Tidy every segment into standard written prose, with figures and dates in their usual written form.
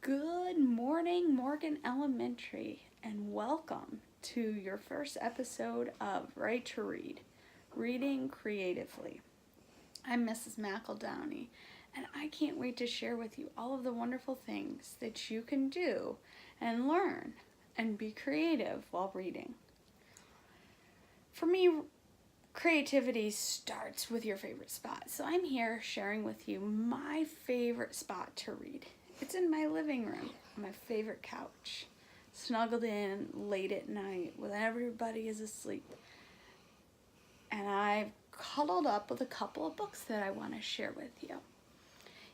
Good morning, Morgan Elementary, and welcome to your first episode of Right to Read, Reading Creatively. I'm Mrs. McEldowney, and I can't wait to share with you all of the wonderful things that you can do and learn and be creative while reading. For me, creativity starts with your favorite spot, so I'm here sharing with you my favorite spot to read. It's in my living room, my favorite couch, snuggled in late at night when everybody is asleep. And I've cuddled up with a couple of books that I want to share with you.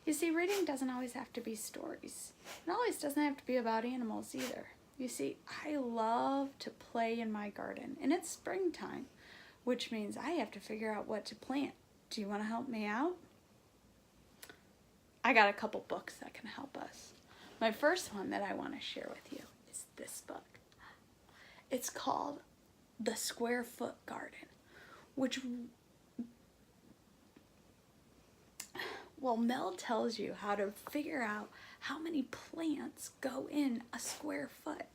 You see, reading doesn't always have to be stories. It always doesn't have to be about animals either. You see, I love to play in my garden, and it's springtime, which means I have to figure out what to plant. Do you want to help me out? I got a couple books that can help us. My first one that I want to share with you is this book. It's called The Square Foot Garden, which, Mel tells you how to figure out how many plants go in a square foot.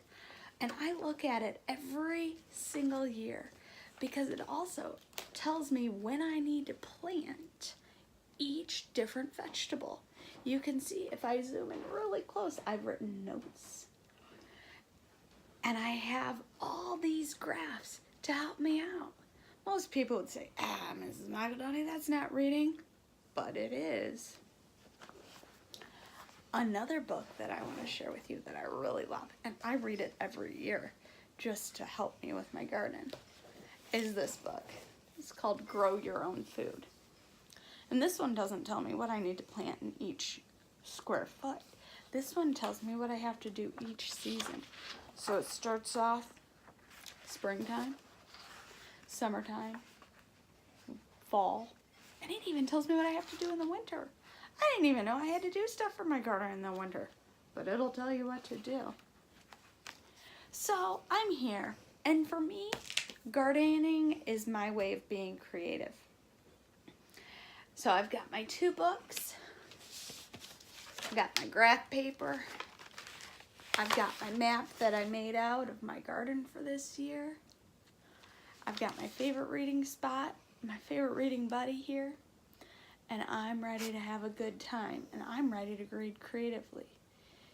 And I look at it every single year because it also tells me when I need to plant each different vegetable. You can see if I zoom in really close, I've written notes. And I have all these graphs to help me out. Most people would say, Mrs. McEldowney, that's not reading, but it is. Another book that I want to share with you that I really love, and I read it every year just to help me with my garden, is this book. It's called Grow Your Own Food. And this one doesn't tell me what I need to plant in each square foot. This one tells me what I have to do each season. So it starts off springtime, summertime, fall, and it even tells me what I have to do in the winter. I didn't even know I had to do stuff for my garden in the winter, but it'll tell you what to do. So I'm here, and for me, gardening is my way of being creative. So I've got my two books, I've got my graph paper, I've got my map that I made out of my garden for this year, I've got my favorite reading spot, my favorite reading buddy here, and I'm ready to have a good time, and I'm ready to read creatively.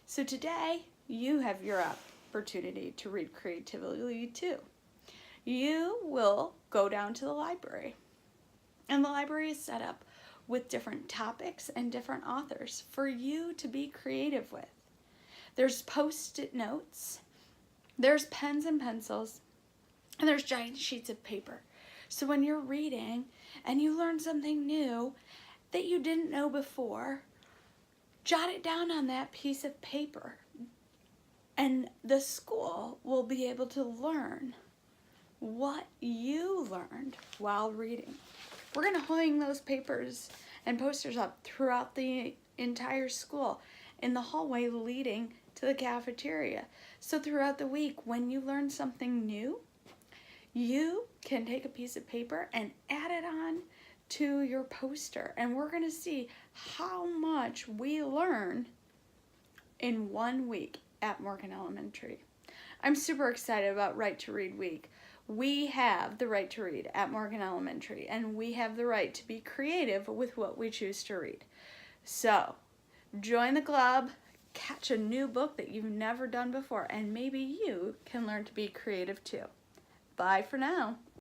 So today, you have your opportunity to read creatively too. You will go down to the library, and the library is set up with different topics and different authors for you to be creative with. There's post-it notes, there's pens and pencils, and there's giant sheets of paper. So when you're reading and you learn something new that you didn't know before, jot it down on that piece of paper, and the school will be able to learn what you learned while reading. We're going to hang those papers and posters up throughout the entire school in the hallway leading to the cafeteria. So throughout the week, when you learn something new, you can take a piece of paper and add it on to your poster. And we're going to see how much we learn in 1 week at Morgan Elementary. I'm super excited about Right to Read Week. We have the right to read at Morgan Elementary, and we have the right to be creative with what we choose to read. So, join the club, catch a new book that you've never done before, and maybe you can learn to be creative too. Bye for now.